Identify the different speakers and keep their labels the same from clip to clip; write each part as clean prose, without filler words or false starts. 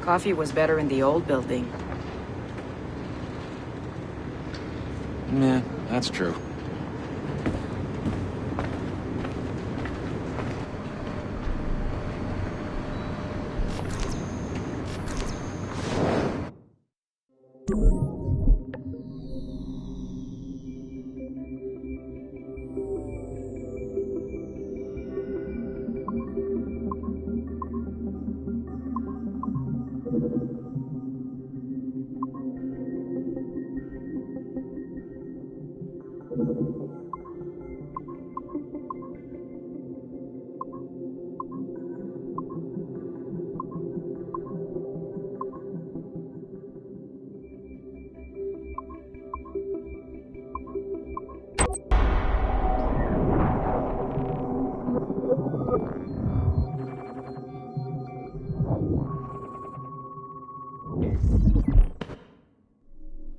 Speaker 1: Coffee was better in the old building.
Speaker 2: Yeah, that's true.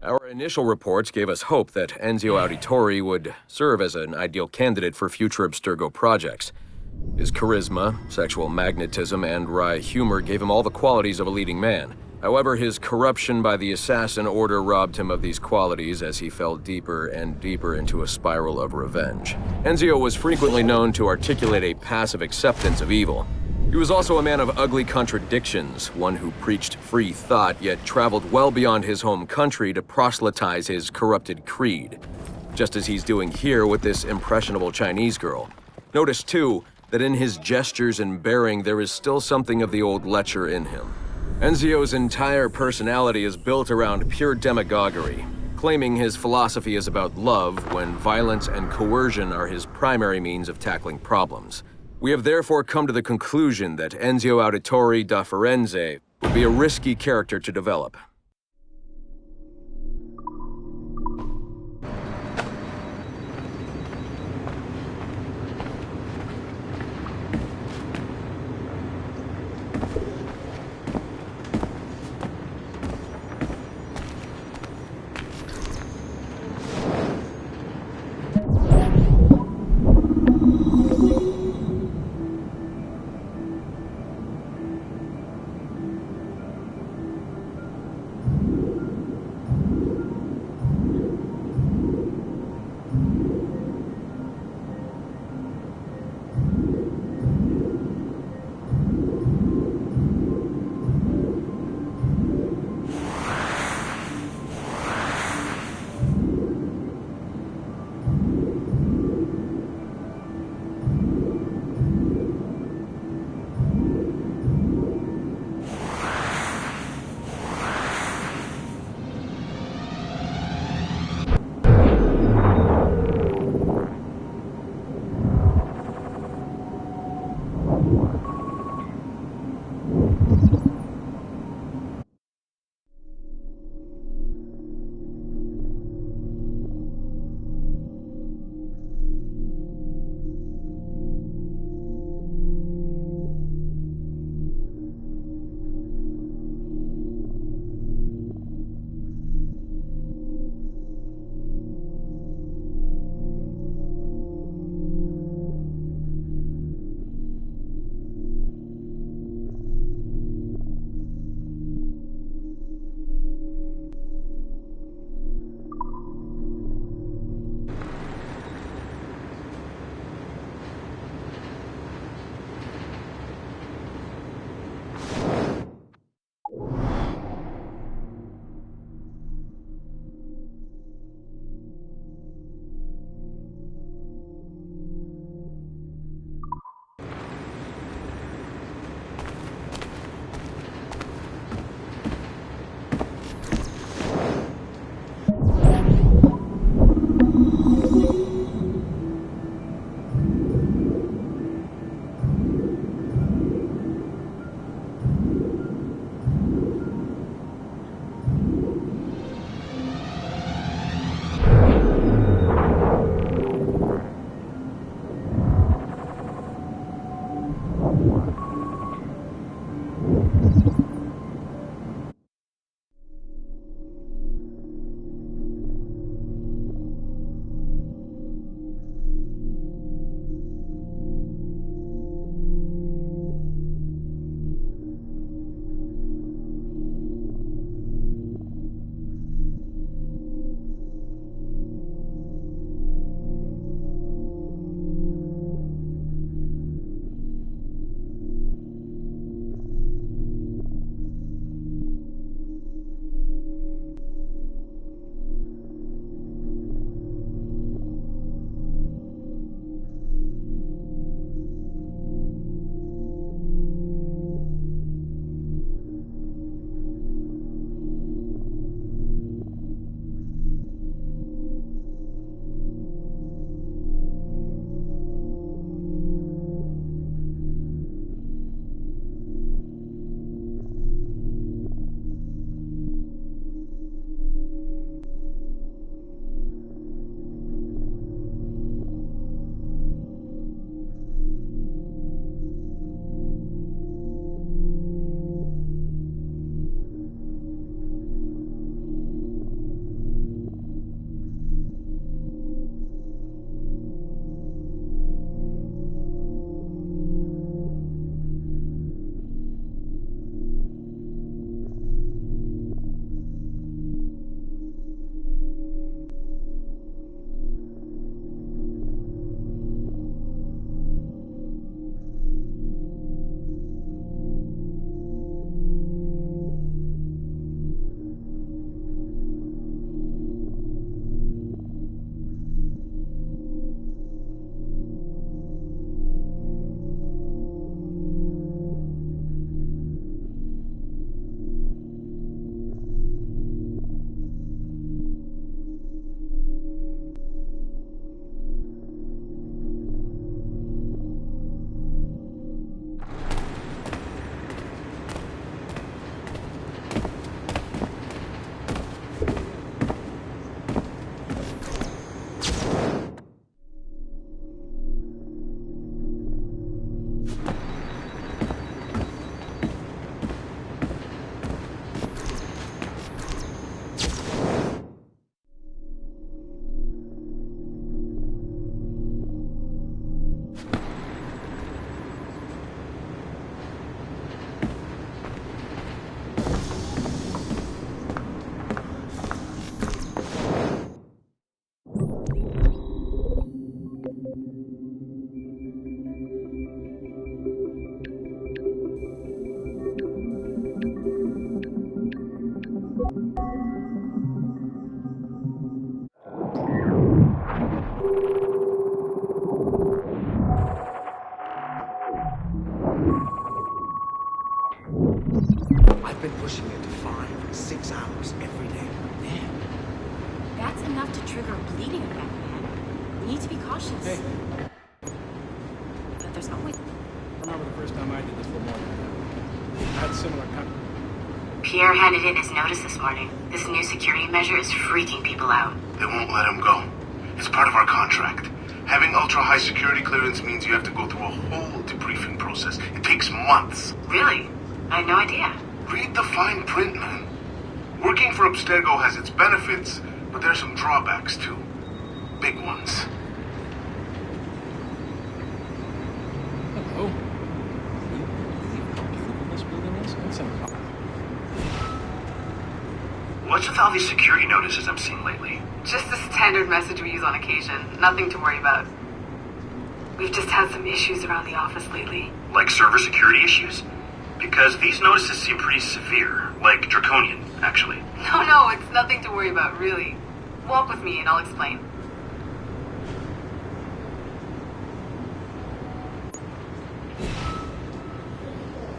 Speaker 2: Our initial reports gave us hope that Enzio Auditore would serve as an ideal candidate for future Abstergo projects. His charisma, sexual magnetism, and wry humor gave him all the qualities of a leading man. However, his corruption by the Assassin Order robbed him of these qualities as he fell deeper and deeper into a spiral of revenge. Enzio was frequently known to articulate a passive acceptance of evil. He was also a man of ugly contradictions, one who preached free thought yet traveled well beyond his home country to proselytize his corrupted creed, just as he's doing here with this impressionable Chinese girl. Notice, too, that in his gestures and bearing there is still something of the old lecher in him. Enzio's entire personality is built around pure demagoguery, claiming his philosophy is about love when violence and coercion are his primary means of tackling problems. We have therefore come to the conclusion that Enzio Auditore da Firenze would be a risky character to develop.
Speaker 3: I've been pushing it to 5-6 hours every day.
Speaker 4: Man. That's enough to trigger a bleeding event, man. We need to be cautious.
Speaker 5: Hey.
Speaker 4: But there's always...
Speaker 5: I remember the first time I did this for more than I had similar
Speaker 6: Pierre handed in his notice this morning. This new security measure is freaking people out.
Speaker 7: They won't let him go. It's part of our contract. Having ultra-high security clearance means you have to go through a whole debriefing process. It takes months.
Speaker 6: Really? I had no idea.
Speaker 7: Read the fine print, man. Working for Abstergo has its benefits, but there's some drawbacks, too. Big ones.
Speaker 5: Hello. Can you believe how beautiful this building is? It's impossible.
Speaker 7: What's with all these security notices I'm seeing lately?
Speaker 6: Just a standard message we use on occasion. Nothing to worry about. We've just had some issues around the office lately.
Speaker 7: Like server security issues? Because these notices seem pretty severe. Like draconian, actually.
Speaker 6: No, it's nothing to worry about, really. Walk with me and I'll explain.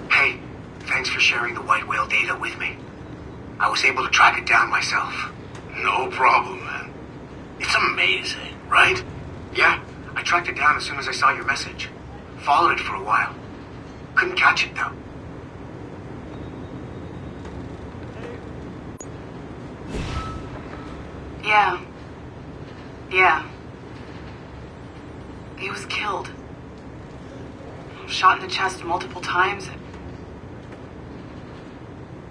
Speaker 7: Hey, thanks for sharing the White Whale data with me. I was able to track it down myself. No problem, man. It's amazing, right? Yeah, I tracked it down as soon as I saw your message. Followed it for a while. Couldn't catch it, though.
Speaker 6: Yeah. He was killed. Shot in the chest multiple times.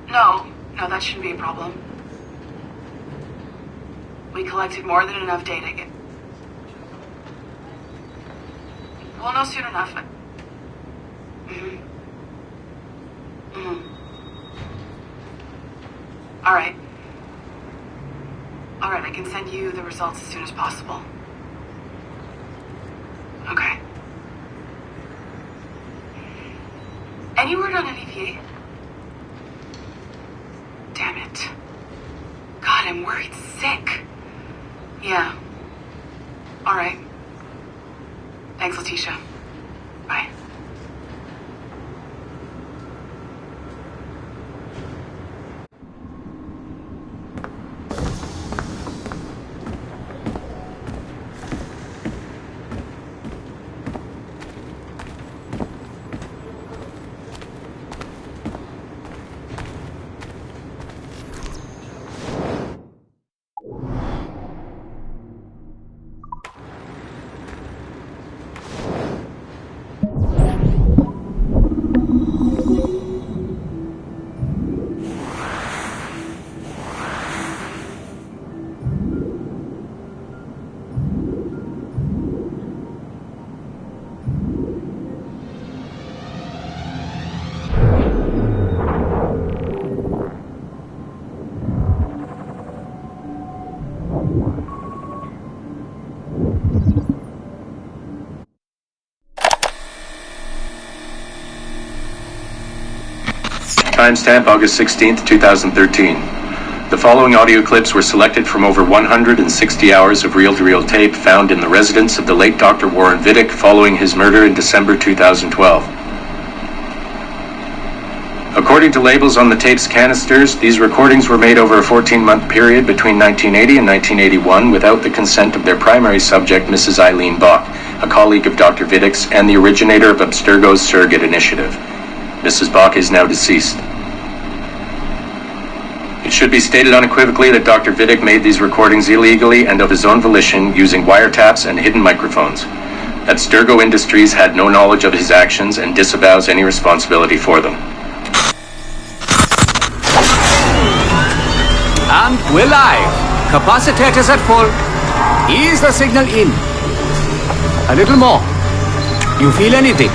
Speaker 6: No, that shouldn't be a problem. We collected more than enough data. We'll know soon enough. All right, I can send you the results as soon as possible. Okay. Any word on Olivier? Damn it. God, I'm worried sick. Yeah. All right. Thanks, Letitia. Bye.
Speaker 8: Timestamp August 16th, 2013. The following audio clips were selected from over 160 hours of reel-to-reel tape found in the residence of the late Dr. Warren Vidic following his murder in December 2012. According to labels on the tape's canisters, these recordings were made over a 14-month period between 1980 and 1981 without the consent of their primary subject, Mrs. Eileen Bach, a colleague of Dr. Vidic's and the originator of Abstergo's surrogate initiative. Mrs. Bach is now deceased. It should be stated unequivocally that Dr. Vidic made these recordings illegally and of his own volition using wiretaps and hidden microphones. Abstergo Industries had no knowledge of his actions and disavows any responsibility for them.
Speaker 9: And we're live. Capacitors at full. Ease the signal in. A little more. You feel anything?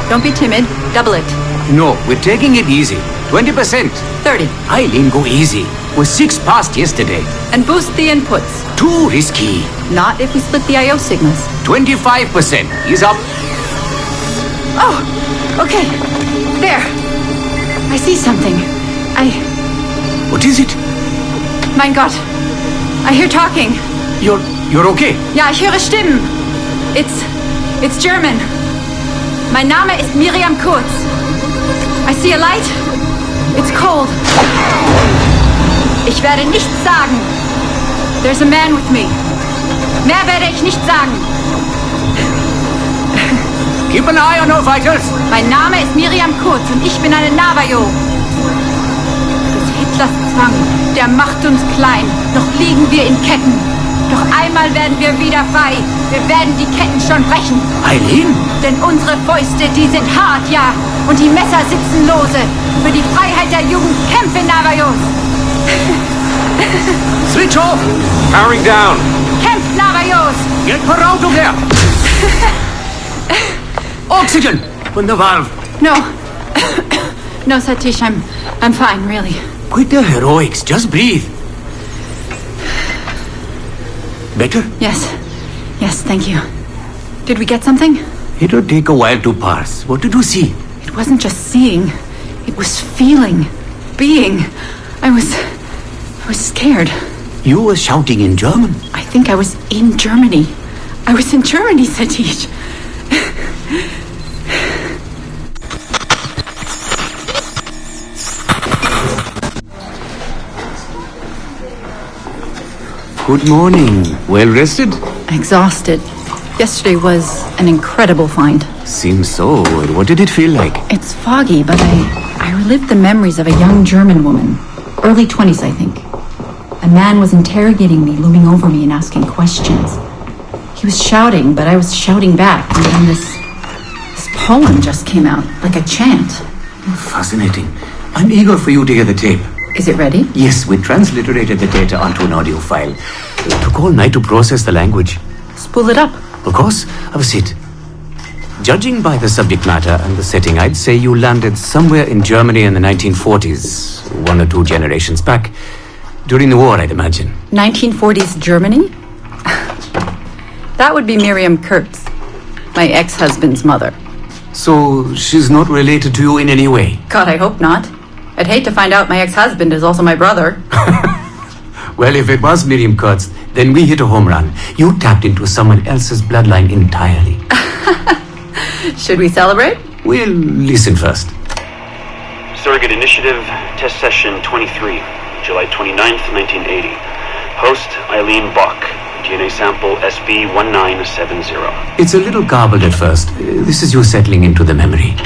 Speaker 1: Don't be timid. Double it.
Speaker 9: No, we're taking it easy. 20%.
Speaker 1: 30.
Speaker 9: Eileen, go easy. We're 6 past yesterday.
Speaker 1: And boost the inputs.
Speaker 9: Too risky.
Speaker 1: Not if we split the I/O signals.
Speaker 9: 25%. Ease up.
Speaker 1: Oh, okay. There. I see something.
Speaker 9: What is it?
Speaker 1: Mein Gott. I hear talking.
Speaker 9: You're okay?
Speaker 1: Ja, ich höre Stimmen. It's German. Mein Name ist Miriam Kurz. I see a light. It's cold. Ich werde nichts sagen. There's a man with me. Mehr werde ich nicht sagen.
Speaker 9: Keep an eye on our fighters.
Speaker 1: Mein Name ist Miriam Kurz und ich bin eine Navajo. Des Hitlers Zwang, der macht uns klein. Noch liegen wir in Ketten. Doch einmal werden wir wieder frei. Wir werden die Ketten schon brechen.
Speaker 9: Eileen?
Speaker 1: Denn unsere Fäuste, die sind hart, ja. Und die Messer sitzen lose. Für die Freiheit der Jugend kämpfen Navajos.
Speaker 9: Switch off.
Speaker 5: Powering down.
Speaker 1: Kämpft Navajos.
Speaker 9: Get her out of there. Oxygen from the valve.
Speaker 1: No. No, Satish, I'm fine, really.
Speaker 9: Quit the heroics. Just breathe. Better?
Speaker 1: Yes, thank you. Did we get something?
Speaker 9: It'll take a while to parse. What did you see?
Speaker 1: It wasn't just seeing. It was feeling. Being. I was scared.
Speaker 9: You were shouting in German.
Speaker 1: I think I was in Germany. I was in Germany, Satish.
Speaker 9: Good morning. Well rested?
Speaker 1: Exhausted. Yesterday was an incredible find.
Speaker 9: Seems so. What did it feel like?
Speaker 1: It's foggy, but I relived the memories of a young German woman. Early 20s, I think. A man was interrogating me, looming over me and asking questions. He was shouting, but I was shouting back. And then this poem just came out, like a chant.
Speaker 9: Fascinating. I'm eager for you to hear the tape.
Speaker 1: Is it ready?
Speaker 9: Yes, we transliterated the data onto an audio file. It took all night to process the language.
Speaker 1: Spool it up.
Speaker 9: Of course, have a seat. Judging by the subject matter and the setting, I'd say you landed somewhere in Germany in the 1940s, 1 or 2 generations back. During the war, I'd imagine.
Speaker 1: 1940s Germany? That would be Miriam Kurtz, my ex-husband's mother.
Speaker 9: So she's not related to you in any way?
Speaker 1: God, I hope not. I'd hate to find out my ex-husband is also my brother.
Speaker 9: Well, if it was Miriam Kurtz, then we hit a home run. You tapped into someone else's bloodline entirely.
Speaker 1: Should we celebrate?
Speaker 9: We'll listen first.
Speaker 10: Surrogate Initiative, Test Session 23, July 29th, 1980. Host, Eileen Bach. DNA sample SB1970.
Speaker 9: It's a little garbled at first. This is you settling into the memory.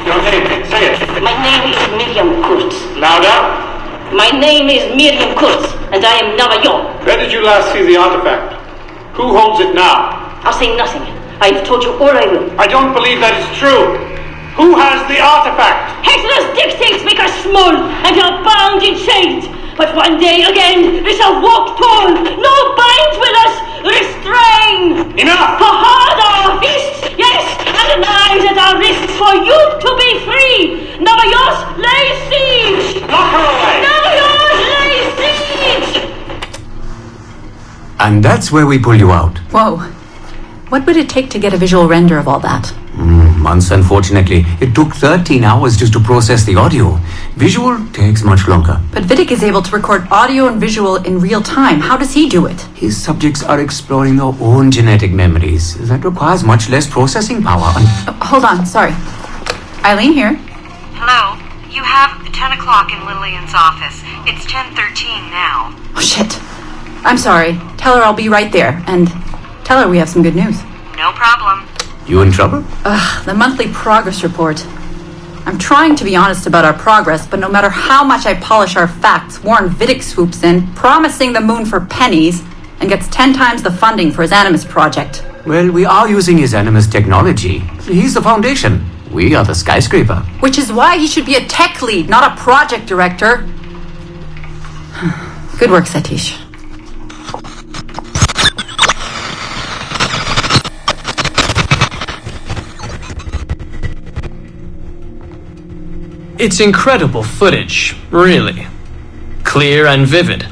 Speaker 7: Your name, say it.
Speaker 11: My name is Miriam Kurtz.
Speaker 7: Louder.
Speaker 11: My name is Miriam Kurtz, and I am Navajo.
Speaker 7: Where did you last see the artifact? Who holds it now?
Speaker 11: I'll say nothing. I've told you all I will.
Speaker 7: I don't believe that is true. Who has the artifact?
Speaker 11: Hitler's dictates make us small, and are bound in chains. But one day again, we shall walk tall. No binds with us, restrain.
Speaker 7: Enough!
Speaker 11: For hard our fists, yes, and the knives at our wrists for you to be free. Navajos lay siege.
Speaker 7: Lock her away.
Speaker 11: Navajos lay siege.
Speaker 9: And that's where we pull you out.
Speaker 1: Whoa. What would it take to get a visual render of all that?
Speaker 9: Months, unfortunately. It took 13 hours just to process the audio. Visual takes much longer.
Speaker 1: But Vidic is able to record audio and visual in real time. How does he do it?
Speaker 9: His subjects are exploring their own genetic memories. That requires much less processing power.
Speaker 1: Hold on, sorry. Eileen here.
Speaker 6: Hello. You have 10 o'clock in Lillian's office. It's 10:13 now.
Speaker 1: Oh, shit. I'm sorry. Tell her I'll be right there. And tell her we have some good news.
Speaker 6: No problem.
Speaker 9: You in trouble?
Speaker 1: The monthly progress report. I'm trying to be honest about our progress, but no matter how much I polish our facts, Warren Vidic swoops in, promising the moon for pennies, and gets 10 times the funding for his Animus project.
Speaker 9: Well, we are using his Animus technology. He's the foundation. We are the skyscraper.
Speaker 1: Which is why he should be a tech lead, not a project director. Good work, Satish.
Speaker 12: It's incredible footage, really. Clear and vivid.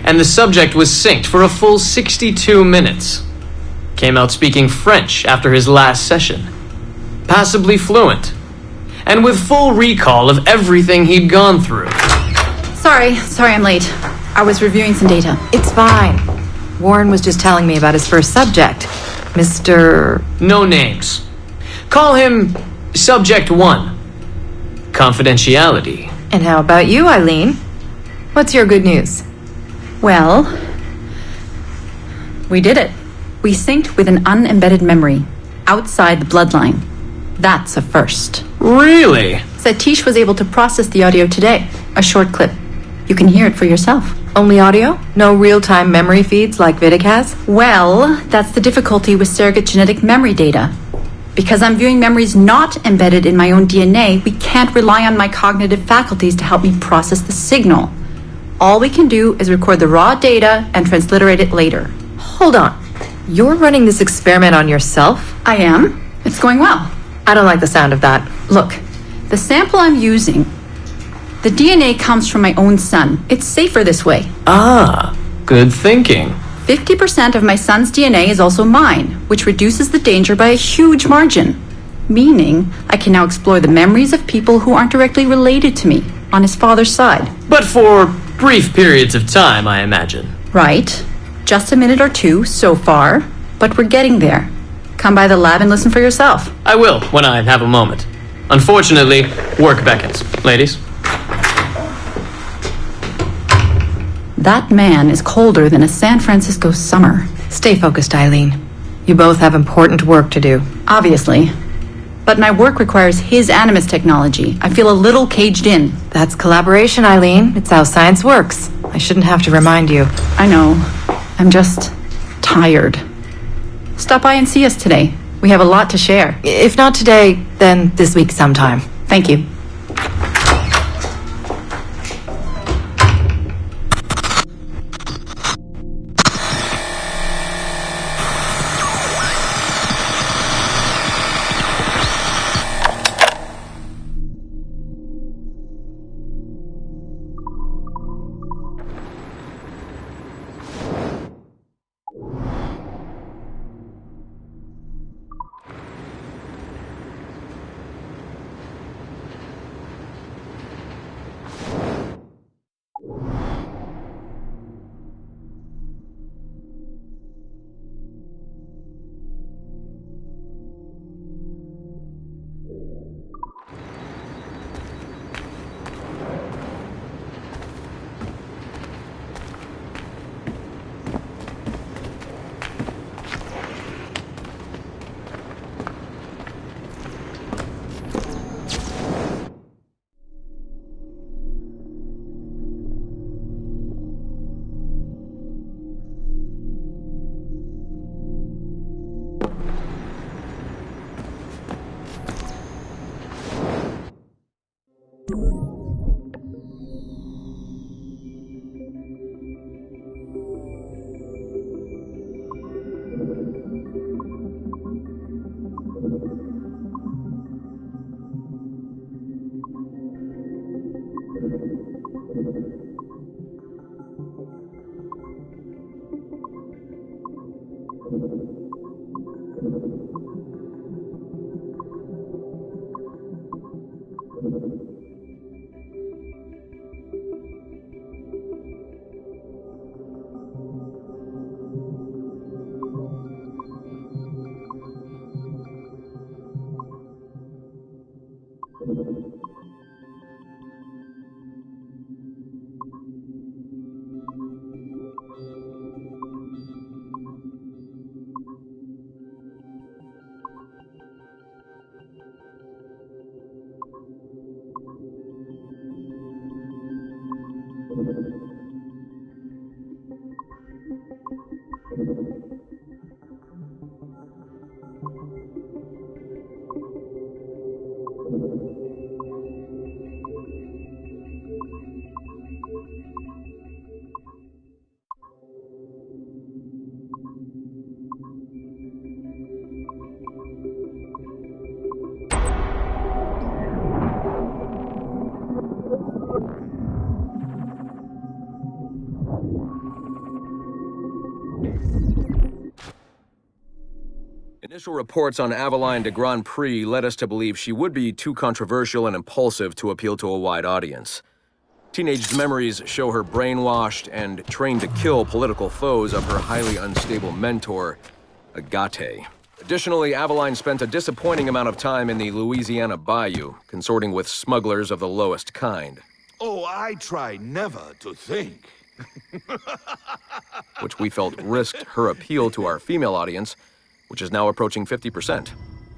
Speaker 12: And the subject was synced for a full 62 minutes. Came out speaking French after his last session. Passably fluent. And with full recall of everything he'd gone through.
Speaker 1: Sorry I'm late. I was reviewing some data.
Speaker 13: It's fine. Warren was just telling me about his first subject, Mr.
Speaker 12: No names. Call him Subject 1. Confidentiality.
Speaker 13: And how about you, Eileen? What's your good news?
Speaker 1: Well, we did it. We synced with an unembedded memory outside the bloodline. That's a first.
Speaker 12: Really?
Speaker 1: Satish was able to process the audio today. A short clip. You can hear it for yourself.
Speaker 13: Only audio? No real-time memory feeds like Vidic has?
Speaker 1: Well, that's the difficulty with surrogate genetic memory data. Because I'm viewing memories not embedded in my own DNA, we can't rely on my cognitive faculties to help me process the signal. All we can do is record the raw data and transliterate it later.
Speaker 13: Hold on. You're running this experiment on yourself?
Speaker 1: I am. It's going well.
Speaker 13: I don't like the sound of that.
Speaker 1: Look, the sample I'm using, the DNA comes from my own son. It's safer this way.
Speaker 12: Ah, good thinking.
Speaker 1: 50% of my son's DNA is also mine, which reduces the danger by a huge margin. Meaning, I can now explore the memories of people who aren't directly related to me on his father's side.
Speaker 12: But for brief periods of time, I imagine.
Speaker 1: Right. Just a minute or two so far, but we're getting there. Come by the lab and listen for yourself.
Speaker 12: I will, when I have a moment. Unfortunately, work beckons. Ladies?
Speaker 1: That man is colder than a San Francisco summer.
Speaker 13: Stay focused, Eileen. You both have important work to do.
Speaker 1: Obviously. But my work requires his Animus technology. I feel a little caged in.
Speaker 13: That's collaboration, Eileen. It's how science works. I shouldn't have to remind you.
Speaker 1: I know. I'm just tired. Stop by and see us today. We have a lot to share.
Speaker 13: If not today, then this week sometime.
Speaker 1: Thank you.
Speaker 2: Initial reports on Aveline de Grand Prix led us to believe she would be too controversial and impulsive to appeal to a wide audience. Teenage memories show her brainwashed and trained to kill political foes of her highly unstable mentor, Agate. Additionally, Aveline spent a disappointing amount of time in the Louisiana Bayou, consorting with smugglers of the lowest kind.
Speaker 14: Oh, I try never to think.
Speaker 2: Which we felt risked her appeal to our female audience, which is now approaching 50%.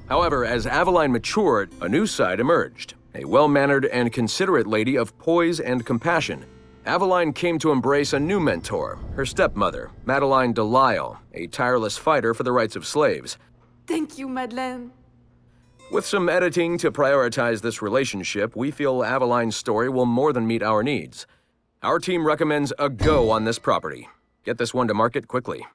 Speaker 2: However, as Aveline matured, a new side emerged. A well-mannered and considerate lady of poise and compassion. Aveline came to embrace a new mentor, her stepmother, Madeline Delisle, a tireless fighter for the rights of slaves.
Speaker 15: Thank you, Madeleine.
Speaker 2: With some editing to prioritize this relationship, we feel Aveline's story will more than meet our needs. Our team recommends a go on this property. Get this one to market quickly.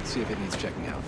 Speaker 5: See if it needs checking out.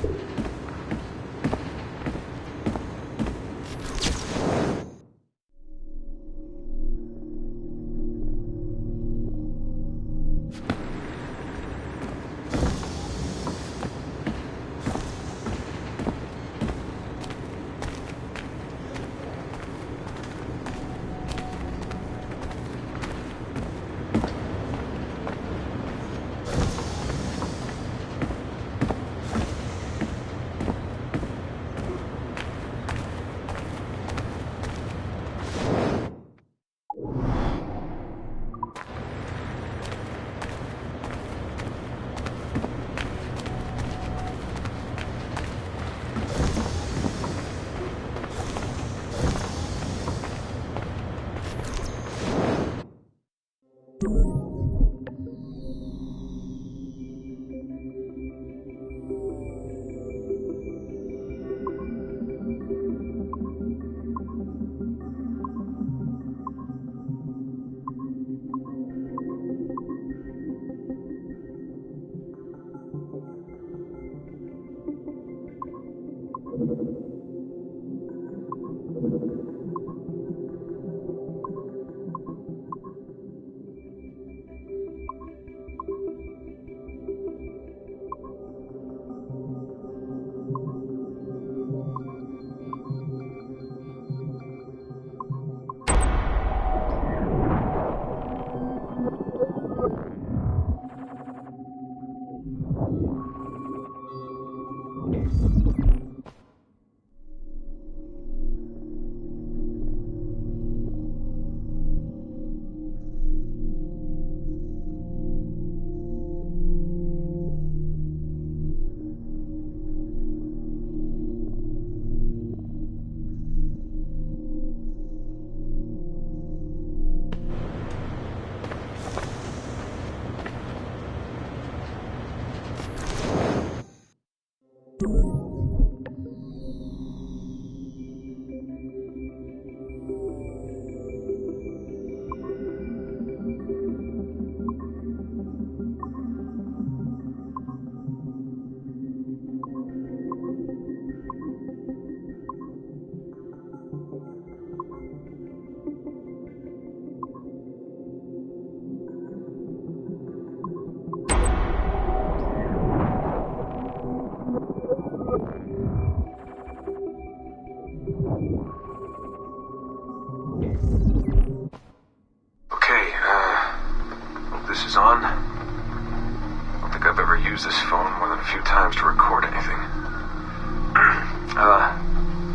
Speaker 8: This is on. I don't think I've ever used this phone more than a few times to record anything.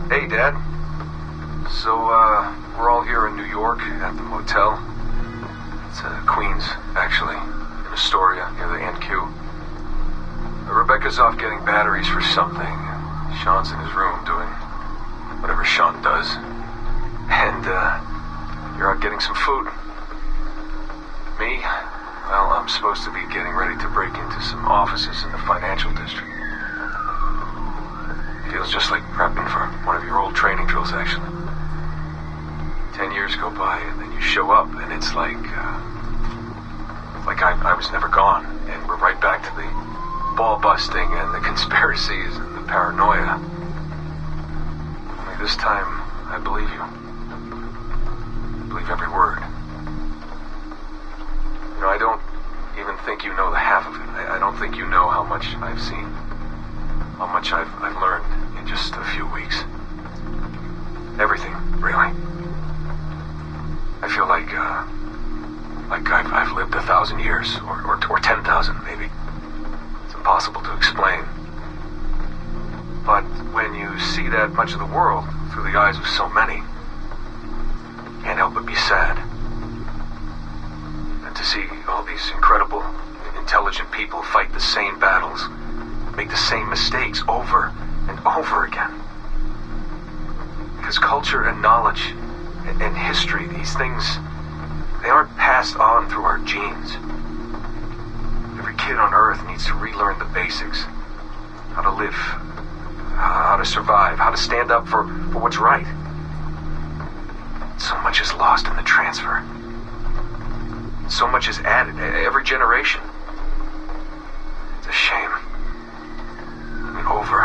Speaker 8: Hey, Dad. So, we're all here in New York at the motel. It's Queens, actually, in Astoria, near the NQ. Rebecca's off getting batteries for something. Sean's in his room doing whatever Sean does. And, you're out getting some food. Me? Well, I'm supposed to be getting ready to break into some offices in the financial district. Feels just like prepping for one of your old training drills, actually. 10 years go by, and then you show up, and it's like I was never gone, and we're right back to the ball busting and the conspiracies and the paranoia. Only this time, I believe you. I believe every word.
Speaker 16: I don't even think you know the half of it. I don't think you know how much I've seen. How much I've learned in just a few weeks. Everything, really. I feel like I've lived 1,000 years, or 10,000 maybe. It's impossible to explain. But when you see that much of the world through the eyes of so many, you can't help but be sad. And to see all these incredible, intelligent people fight the same battles, make the same mistakes over and over again. Because culture and knowledge and history, these things, they aren't passed on through our genes. Every kid on Earth needs to relearn the basics. How to live, how to survive, how to stand up for what's right. So much is lost in the transfer. So much is added every generation. It's a shame. I mean, over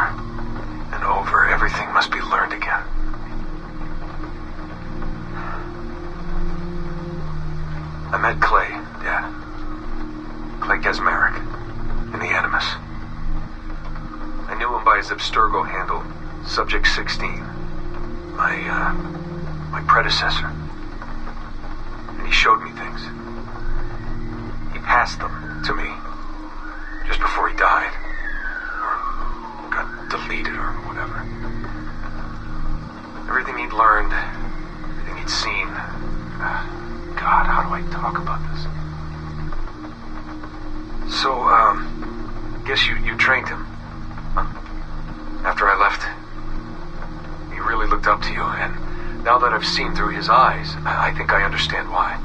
Speaker 16: and over, everything must be learned again. I met Clay, Dad. Clay Gesmeric, in the Animus. I knew him by his Abstergo handle, Subject 16. My predecessor. And he showed me things. He passed them to me just before he died. Or got deleted or whatever. Everything he'd learned, everything he'd seen. God, how do I talk about this? So, guess you trained him. After I left, he really looked up to you, and now that I've seen through his eyes, I think I understand why.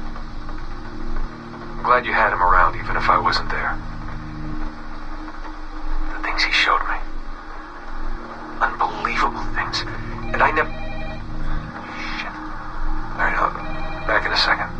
Speaker 16: I'm glad you had him around, even if I wasn't there. The things he showed me. Unbelievable things. And I never... Shit. Alright, I'll back in a second.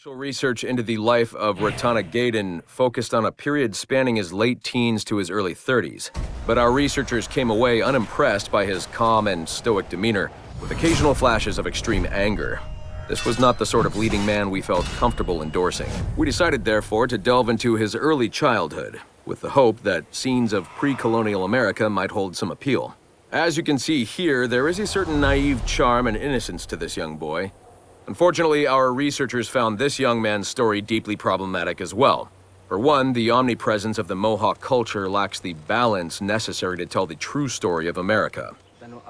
Speaker 2: Initial research into the life of Ratana Gaydon focused on a period spanning his late teens to his early 30s, but our researchers came away unimpressed by his calm and stoic demeanor, with occasional flashes of extreme anger. This was not the sort of leading man we felt comfortable endorsing. We decided, therefore, to delve into his early childhood, with the hope that scenes of pre-colonial America might hold some appeal. As you can see here, there is a certain naive charm and innocence to this young boy. Unfortunately, our researchers found this young man's story deeply problematic as well. For one, the omnipresence of the Mohawk culture lacks the balance necessary to tell the true story of America.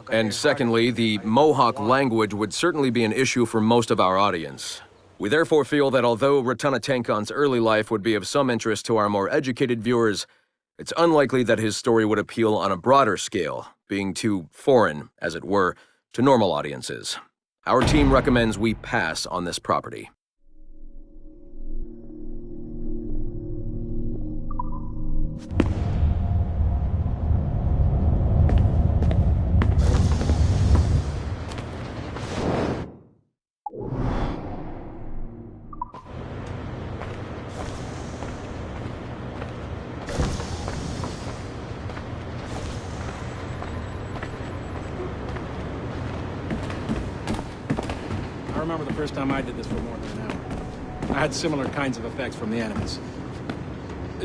Speaker 2: And secondly, the Mohawk language would certainly be an issue for most of our audience. We therefore feel that although Ratana Tenkon's early life would be of some interest to our more educated viewers, it's unlikely that his story would appeal on a broader scale, being too foreign, as it were, to normal audiences. Our team recommends we pass on this property.
Speaker 5: I remember the first time I did this for more than an hour. I had similar kinds of effects from the enemies.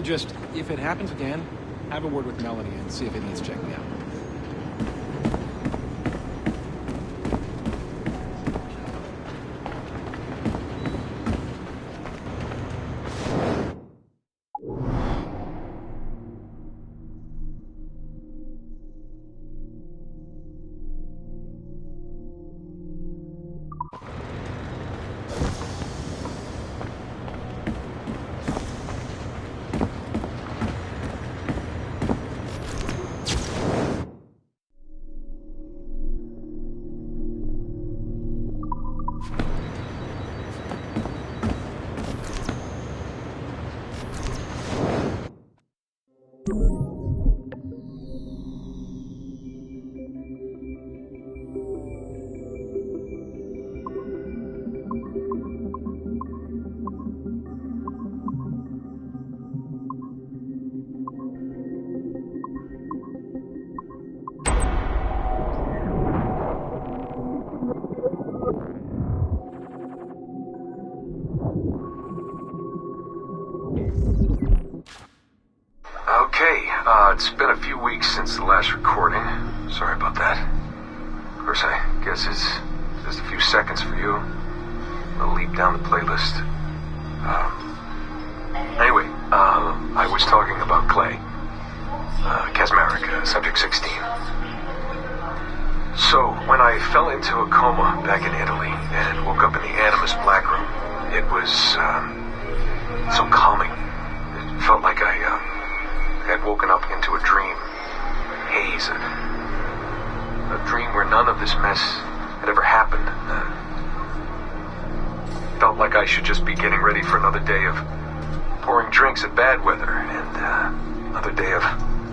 Speaker 5: Just, if it happens again, have a word with Melanie and see if it needs checking out.
Speaker 16: It's been a few weeks since the last recording. Sorry about that. Of course, I guess it's just a few seconds for you. I'll leap down the playlist. Anyway, I was talking about Clay. Kaczmarek, Subject 16. So, when I fell into a coma back in Italy and woke up in the Animus Black Room, it was, so calming. It felt like I had woken up into a dream. Haze. A dream where none of this mess had ever happened. Felt like I should just be getting ready for another day of pouring drinks at bad weather, and another day of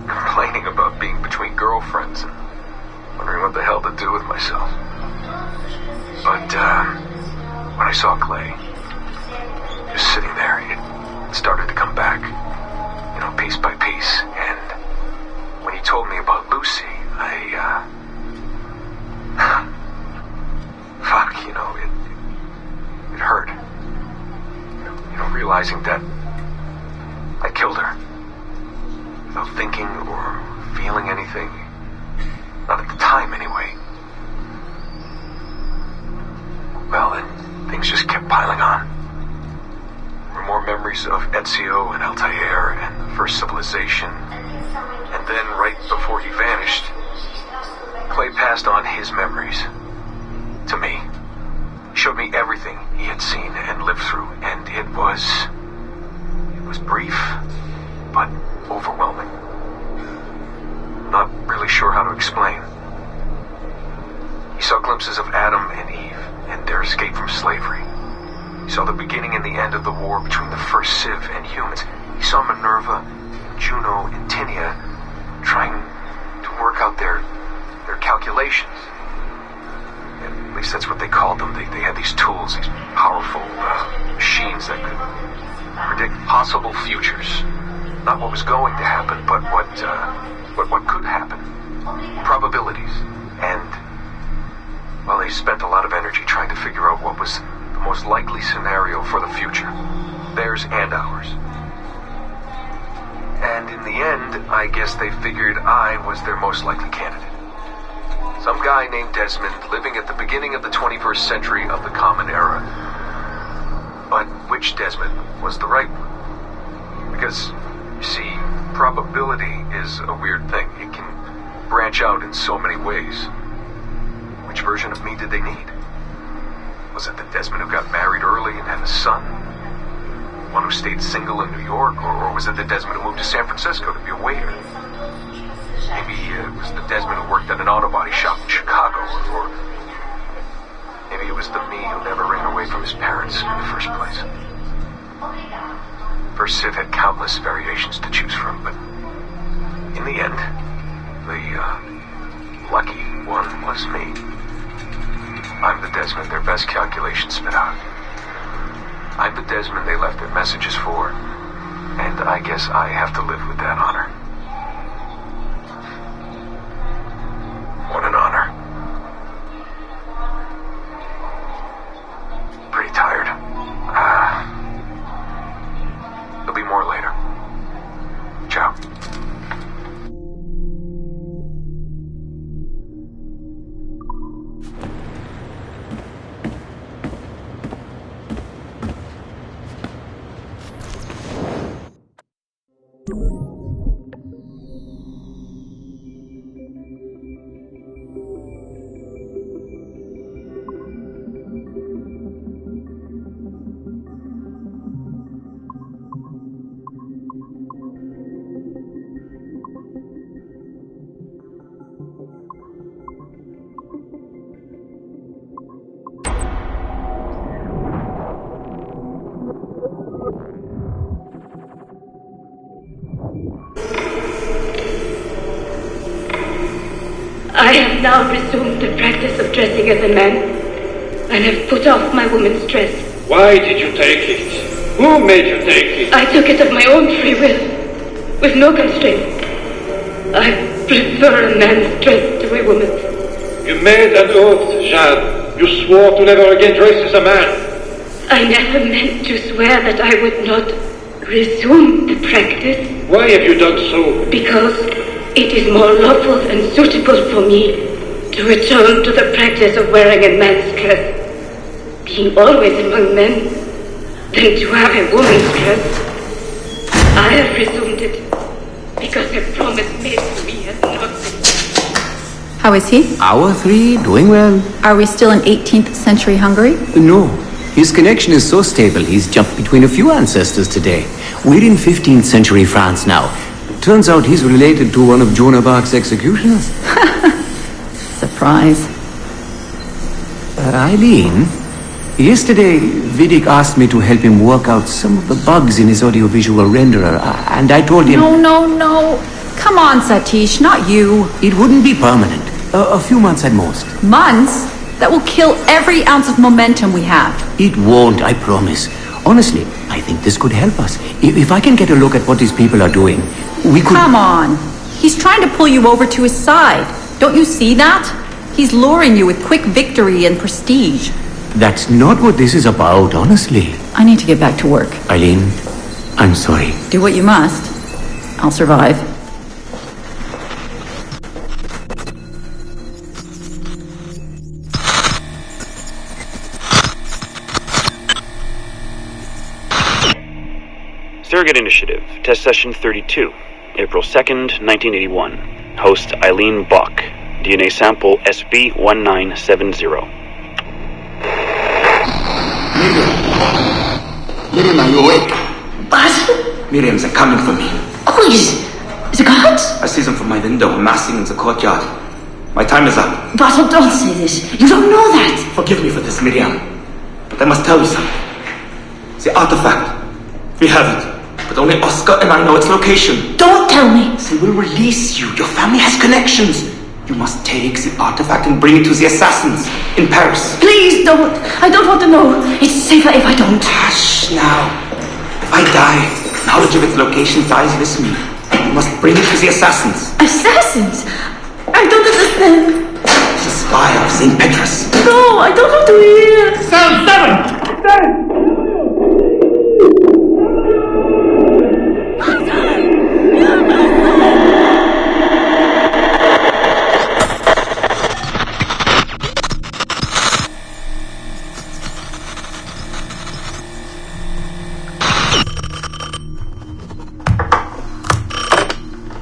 Speaker 16: complaining about being between girlfriends and wondering what the hell to do with myself. But when I saw Clay, just sitting there, it started to come back. You know, piece by piece. And when he told me about Lucy, realizing that I killed her. Without thinking or feeling anything. Not at the time, anyway. Well, then, things just kept piling on. There were more memories of Ezio and Altair and the first civilization. And then, right before he vanished, Clay passed on his memories to me. He showed me everything he had seen and lived through, and it was brief, but overwhelming. Not really sure how to explain. He saw glimpses of Adam and Eve and their escape from slavery. He saw the beginning and the end of the war between the first Civ and humans. He saw Minerva, Juno, and Tinia trying to work out their calculations. At least that's what they called them. They had these tools, these powerful machines that could predict possible futures. Not what was going to happen, but what could happen. Probabilities. And, well, they spent a lot of energy trying to figure out what was the most likely scenario for the future. Theirs and ours. And in the end, I guess they figured I was their most likely candidate. Some guy named Desmond living at the beginning of the 21st century of the Common Era. But which Desmond was the right one? Because, you see, probability is a weird thing. It can branch out in so many ways. Which version of me did they need? Was it the Desmond who got married early and had a son? One who stayed single in New York? Or was it the Desmond who moved to San Francisco to be a waiter? Maybe it was the Desmond who worked at an auto body shop in Chicago, or maybe it was the me who never ran away from his parents in the first place. First Civ had countless variations to choose from, but in the end, the lucky one was me. I'm the Desmond their best calculations spit out. I'm the Desmond they left their messages for, and I guess I have to live with that honor. What an honor. Pretty tired. There'll be more later. Ciao.
Speaker 11: I have now resumed the practice of dressing as a man, and have put off my woman's dress.
Speaker 17: Why did you take it? Who made you take it?
Speaker 11: I took it of my own free will, with no constraint. I prefer a man's dress to a woman's.
Speaker 17: You made an oath, Jeanne. You swore to never again dress as a man.
Speaker 11: I never meant to swear that I would not resume the practice.
Speaker 17: Why have you done so?
Speaker 11: Because it is more lawful and suitable for me to return to the practice of wearing a man's dress, being always among men, than to have a woman's dress. I have resumed it because a promise made to me has not been.
Speaker 1: How is he?
Speaker 9: Hour 3, doing well.
Speaker 1: Are we still in 18th century Hungary?
Speaker 9: No. His connection is so stable, he's jumped between a few ancestors today. We're in 15th century France now. Turns out he's related to one of Joan of Arc's executioners.
Speaker 1: Surprise.
Speaker 9: Eileen, yesterday Vidic asked me to help him work out some of the bugs in his audiovisual renderer, and I told him...
Speaker 1: No. Come on, Satish, not you.
Speaker 9: It wouldn't be permanent. A few months at most.
Speaker 1: Months? That will kill every ounce of momentum we have.
Speaker 9: It won't, I promise. Honestly, I think this could help us. If I can get a look at what these people are doing, we could...
Speaker 1: Come on. He's trying to pull you over to his side. Don't you see that? He's luring you with quick victory and prestige.
Speaker 9: That's not what this is about, honestly.
Speaker 1: I need to get back to work.
Speaker 9: Eileen, I'm sorry.
Speaker 1: Do what you must. I'll survive.
Speaker 10: Surrogate Initiative, Test Session 32, April 2nd, 1981. Host Eileen Bach, DNA sample SB1970.
Speaker 18: Miriam, are you awake?
Speaker 19: What?
Speaker 18: Miriam, they're coming for me.
Speaker 19: Who is the guards?
Speaker 18: I see them from my window, massing in the courtyard. My time is up.
Speaker 19: Basil, don't say this. You don't know that.
Speaker 18: Forgive me for this, Miriam. But I must tell you something. The artifact. We have it. But only Oscar and I know its location.
Speaker 19: Don't tell me.
Speaker 18: They will release you. Your family has connections. You must take the artifact and bring it to the assassins in Paris.
Speaker 19: Please don't. I don't want to know. It's safer if I don't.
Speaker 18: Hush now. If I die, knowledge of its location dies with me. You must bring it to the assassins.
Speaker 19: Assassins? I don't understand.
Speaker 18: The spy of St. Petrus.
Speaker 19: No, I don't want to hear.
Speaker 18: Cell 7!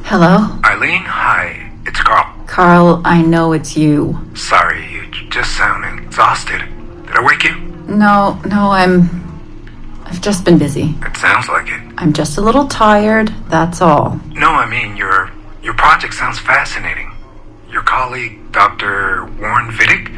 Speaker 1: Hello?
Speaker 7: Eileen, hi. It's Carl.
Speaker 1: Carl, I know it's you.
Speaker 7: Sorry, you just sound exhausted. Did I wake you?
Speaker 1: No, I've just been busy.
Speaker 7: It sounds like it.
Speaker 1: I'm just a little tired, that's all.
Speaker 7: No, I mean, your project sounds fascinating. Your colleague, Dr. Warren Vidic,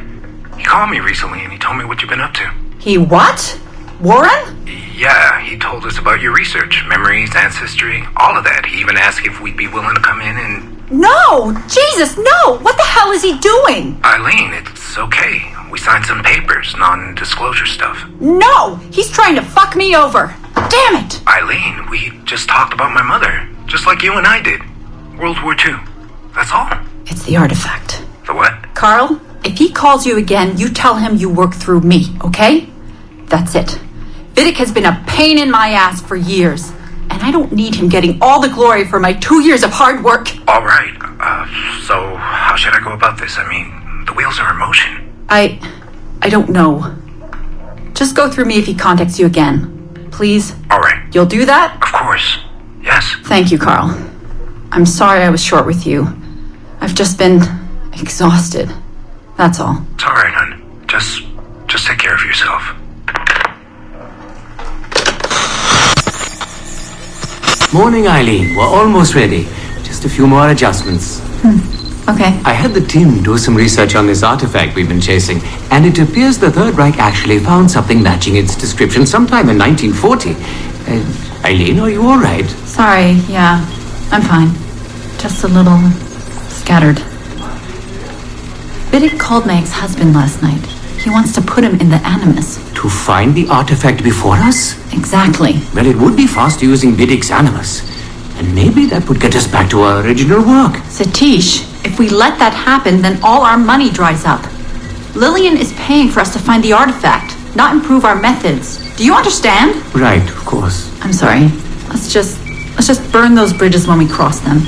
Speaker 7: he called me recently and he told me what you've been up to.
Speaker 1: He what? Warren?
Speaker 7: Yeah, he told us about your research, memories, ancestry, all of that. He even asked if we'd be willing to come in and...
Speaker 1: No! Jesus, no! What the hell is he doing?
Speaker 7: Eileen, it's okay. We signed some papers, non-disclosure stuff.
Speaker 1: No! He's trying to fuck me over! Damn it!
Speaker 7: Eileen, we just talked about my mother, just like you and I did. World War II. That's all.
Speaker 1: It's the artifact.
Speaker 7: The what?
Speaker 1: Carl, if he calls you again, you tell him you work through me, okay? That's it. Vidic has been a pain in my ass for years, and I don't need him getting all the glory for my 2 years of hard work.
Speaker 7: All right. So how should I go about this? I mean, the wheels are in motion.
Speaker 1: I don't know. Just go through me if he contacts you again. Please?
Speaker 7: All right.
Speaker 1: You'll do that?
Speaker 7: Of course. Yes.
Speaker 1: Thank you, Carl. I'm sorry I was short with you. I've just been exhausted. That's all.
Speaker 7: It's all right, hon. Just take care of yourself.
Speaker 9: Morning, Eileen. We're almost ready. Just a few more adjustments.
Speaker 1: Okay.
Speaker 9: I had the team do some research on this artifact we've been chasing, and it appears the Third Reich actually found something matching its description sometime in 1940. Eileen, are you all right?
Speaker 1: Sorry, yeah. I'm fine. Just a little scattered. Vidic called my ex-husband last night. He wants to put him in the Animus.
Speaker 9: To find the artifact before us?
Speaker 1: Exactly.
Speaker 9: Well, it would be fast using Vidic's Animus. And maybe that would get us back to our original work.
Speaker 1: Satish, if we let that happen, then all our money dries up. Lillian is paying for us to find the artifact, not improve our methods. Do you understand?
Speaker 9: Right, of course.
Speaker 1: I'm sorry. Let's just burn those bridges when we cross them.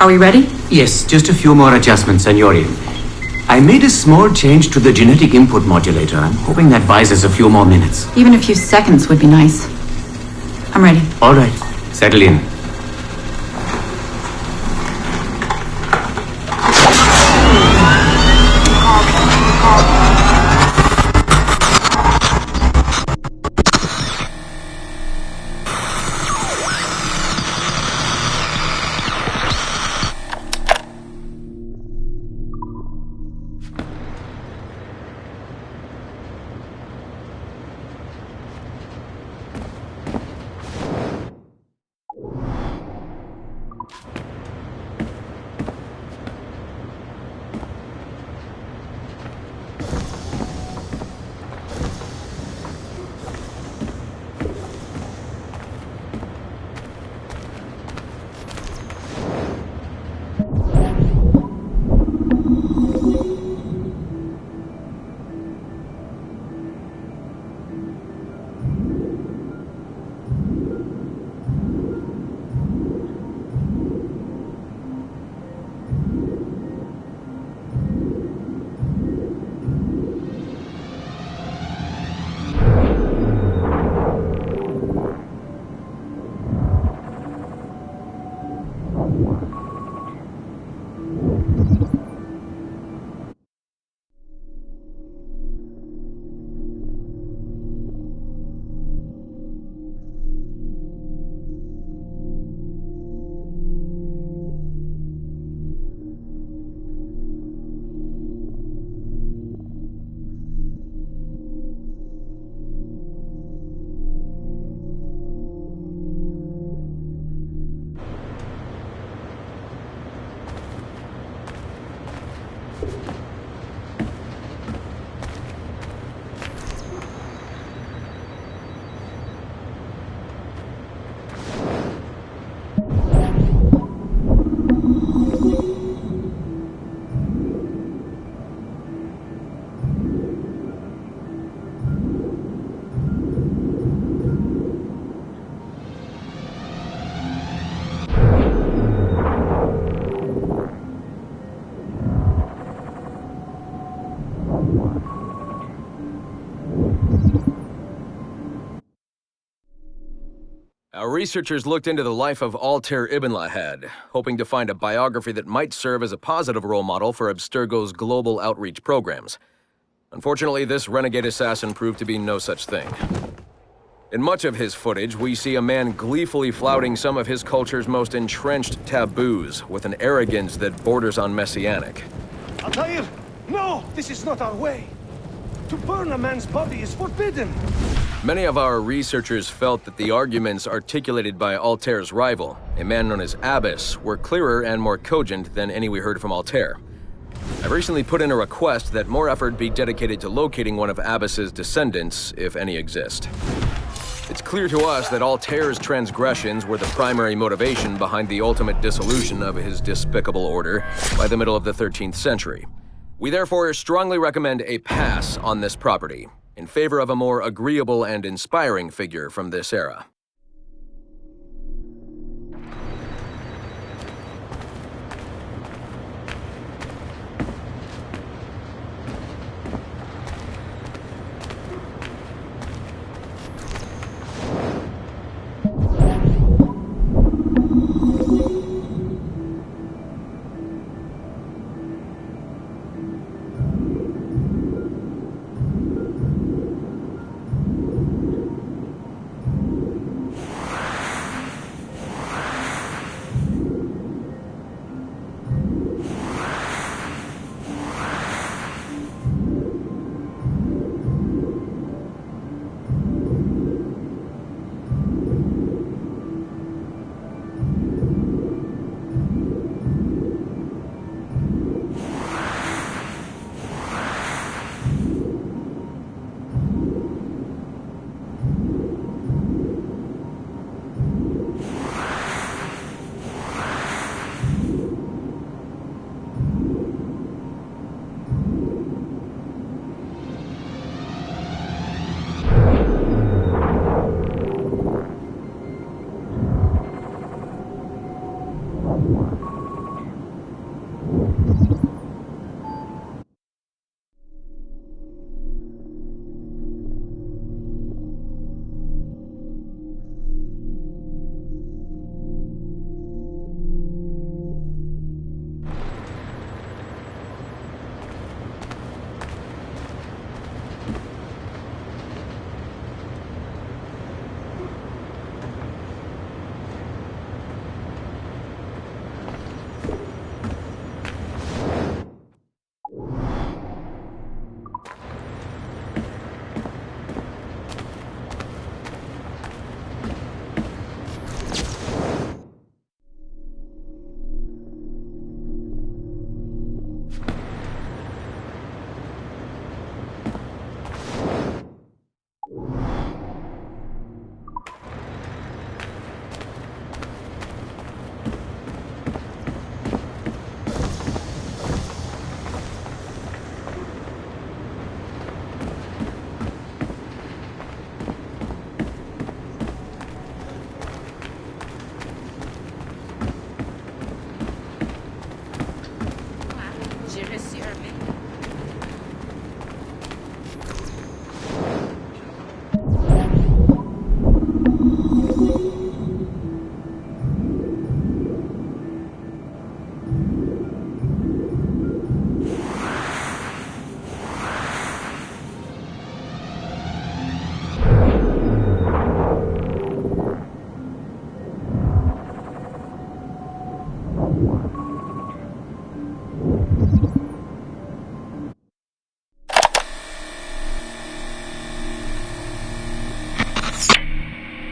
Speaker 1: Are we ready?
Speaker 9: Yes, just a few more adjustments and you're in. I made a small change to the genetic input modulator. I'm hoping that buys us a few more minutes.
Speaker 1: Even a few seconds would be nice. I'm ready.
Speaker 9: All right. Settle in.
Speaker 2: Our researchers looked into the life of Altair Ibn Lahad, hoping to find a biography that might serve as a positive role model for Abstergo's global outreach programs. Unfortunately, this renegade assassin proved to be no such thing. In much of his footage, we see a man gleefully flouting some of his culture's most entrenched taboos with an arrogance that borders on messianic.
Speaker 3: Altair, no! This is not our way! To burn a man's body is forbidden!
Speaker 2: Many of our researchers felt that the arguments articulated by Altair's rival, a man known as Abbas, were clearer and more cogent than any we heard from Altair. I've recently put in a request that more effort be dedicated to locating one of Abbas's descendants, if any exist. It's clear to us that Altair's transgressions were the primary motivation behind the ultimate dissolution of his despicable order by the middle of the 13th century. We therefore strongly recommend a pass on this property, in favor of a more agreeable and inspiring figure from this era.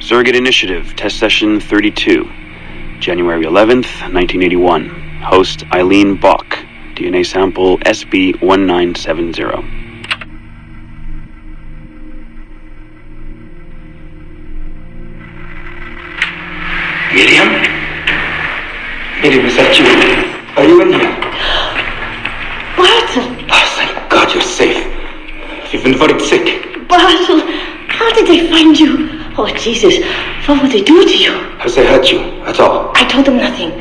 Speaker 10: Surrogate Initiative, Test Session 32, January 11th, 1981. Host Eileen Bach, DNA sample SB1970.
Speaker 18: Miriam? Miriam, is that you? Are you in here?
Speaker 19: Bartel!
Speaker 18: Oh, thank God you're safe. You've been very sick.
Speaker 19: Bartel, how did they find you? Oh, Jesus, what would they do to you?
Speaker 18: Has they hurt you at all?
Speaker 19: I told them nothing.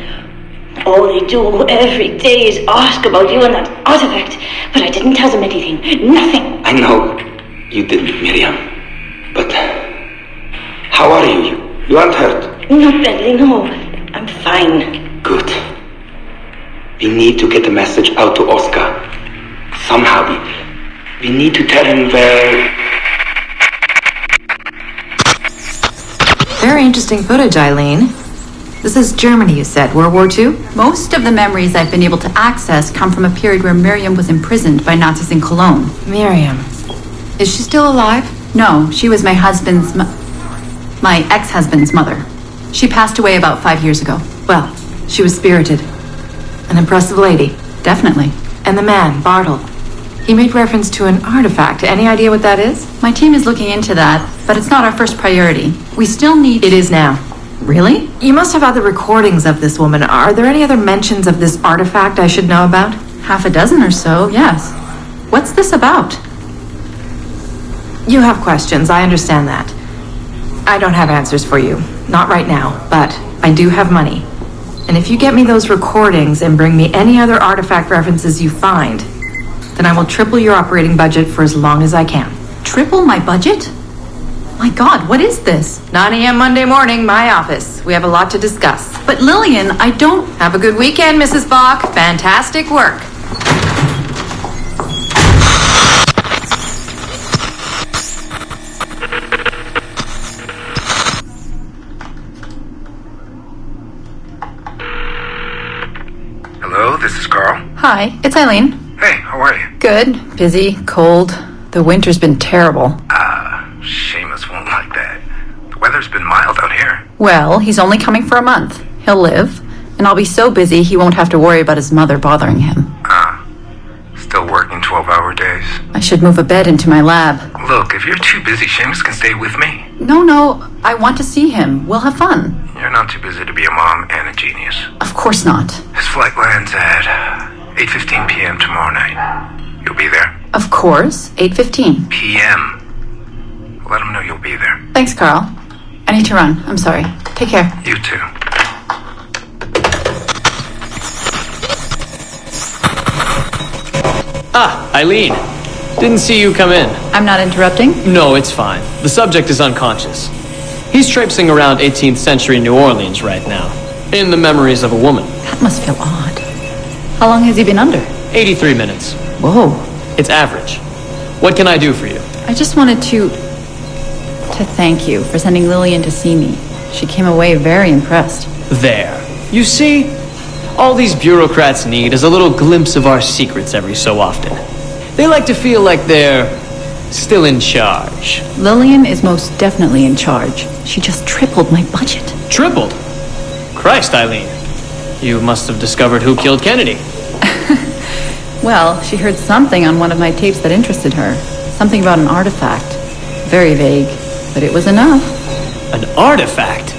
Speaker 19: All they do every day is ask about you and that artifact. But I didn't tell them anything. Nothing.
Speaker 18: I know you didn't, Miriam. But how are you? You aren't hurt?
Speaker 19: Not badly, no. I'm fine.
Speaker 18: Good. We need to get the message out to Oscar. Somehow. We need to tell him where...
Speaker 13: Very interesting footage, Eileen. This is Germany, you said, World War II?
Speaker 1: Most of the memories I've been able to access come from a period where Miriam was imprisoned by Nazis in Cologne.
Speaker 13: Miriam. Is she still alive?
Speaker 1: No, she was my my ex-husband's mother. She passed away about 5 years ago.
Speaker 13: Well, she was spirited. An impressive lady.
Speaker 1: Definitely.
Speaker 13: And the man, Bartle. He made reference to an artifact. Any idea what that is?
Speaker 1: My team is looking into that, but it's not our first priority. We still need...
Speaker 13: It is now.
Speaker 1: Really?
Speaker 13: You must have other recordings of this woman. Are there any other mentions of this artifact I should know about?
Speaker 1: Half a dozen or so, yes. What's this about?
Speaker 13: You have questions, I understand that. I don't have answers for you. Not right now, but I do have money. And if you get me those recordings and bring me any other artifact references you find, then I will triple your operating budget for as long as I can.
Speaker 1: Triple my budget? My God, what is this?
Speaker 13: 9 a.m. Monday morning, my office. We have a lot to discuss.
Speaker 1: But Lillian, I don't...
Speaker 13: Have a good weekend, Mrs. Bach. Fantastic work.
Speaker 7: Hello, this is Carl.
Speaker 1: Hi, it's Eileen.
Speaker 7: Hey, how are you?
Speaker 1: Good. Busy. Cold. The winter's been terrible.
Speaker 7: Seamus won't like that. The weather's been mild out here.
Speaker 1: Well, he's only coming for a month. He'll live. And I'll be so busy he won't have to worry about his mother bothering him.
Speaker 7: Still working 12-hour days.
Speaker 1: I should move a bed into my lab.
Speaker 7: Look, if you're too busy, Seamus can stay with me.
Speaker 1: No, I want to see him. We'll have fun.
Speaker 7: You're not too busy to be a mom and a genius.
Speaker 1: Of course not.
Speaker 7: His flight lands at 8:15 p.m. tomorrow night. You'll be there?
Speaker 1: Of course. 8:15
Speaker 7: p.m. Let him know you'll be there.
Speaker 1: Thanks, Carl. I need to run. I'm sorry. Take care.
Speaker 7: You too.
Speaker 12: Eileen. Didn't see you come in.
Speaker 1: I'm not interrupting?
Speaker 12: No, it's fine. The subject is unconscious. He's traipsing around 18th century New Orleans right now, in the memories of a woman.
Speaker 1: That must feel odd. How long has he been under?
Speaker 12: 83 minutes.
Speaker 1: Whoa.
Speaker 12: It's average. What can I do for you?
Speaker 1: I just wanted to thank you for sending Lillian to see me. She came away very impressed.
Speaker 12: There. You see, all these bureaucrats need is a little glimpse of our secrets every so often. They like to feel like they're still in charge.
Speaker 1: Lillian is most definitely in charge. She just tripled my budget.
Speaker 12: Tripled? Christ, Eileen. You must have discovered who killed Kennedy.
Speaker 1: Well, she heard something on one of my tapes that interested her. Something about an artifact. Very vague, but it was enough.
Speaker 12: An artifact?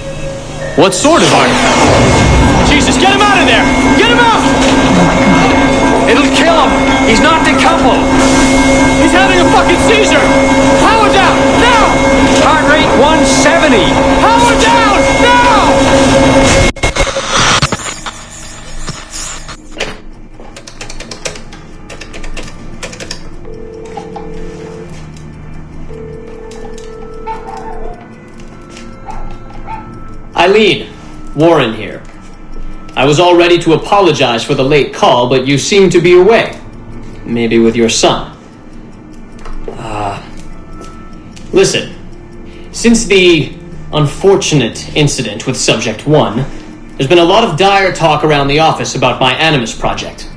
Speaker 12: What sort of artifact? Jesus, get him out of there! Get him out!
Speaker 1: Oh my God.
Speaker 12: It'll kill him! He's not decoupled! He's having a fucking seizure! Power down! Now! Heart rate 170! Power down! Now! Eileen, Warren here. I was all ready to apologize for the late call, but you seem to be away. Maybe with your son. Listen, since the unfortunate incident with Subject 1, there's been a lot of dire talk around the office about my Animus project.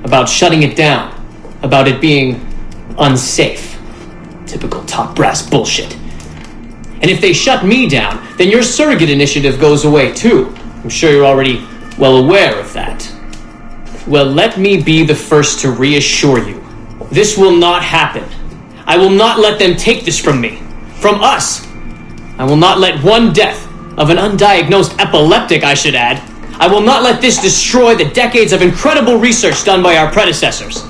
Speaker 12: About shutting it down. About it being unsafe. Typical top brass bullshit. And if they shut me down, then your surrogate initiative goes away too. I'm sure you're already well aware of that. Well, let me be the first to reassure you. This will not happen. I will not let them take this from me. From us. I will not let one death of an undiagnosed epileptic, I should add. I will not let this destroy the decades of incredible research done by our predecessors.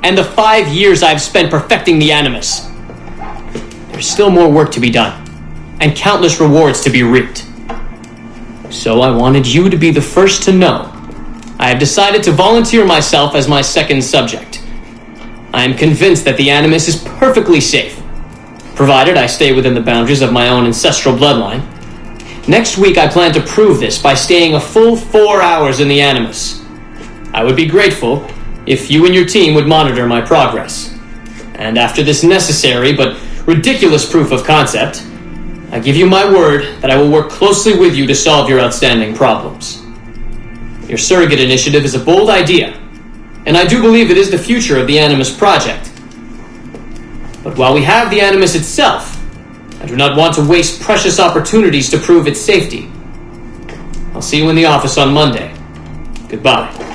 Speaker 12: And the 5 years I've spent perfecting the Animus. There's still more work to be done. And countless rewards to be reaped. So I wanted you to be the first to know. I have decided to volunteer myself as my second subject. I am convinced that the Animus is perfectly safe, provided I stay within the boundaries of my own ancestral bloodline. Next week, I plan to prove this by staying a full 4 hours in the Animus. I would be grateful if you and your team would monitor my progress. And after this necessary but ridiculous proof of concept, I give you my word that I will work closely with you to solve your outstanding problems. Your surrogate initiative is a bold idea, and I do believe it is the future of the Animus project. But while we have the Animus itself, I do not want to waste precious opportunities to prove its safety. I'll see you in the office on Monday. Goodbye.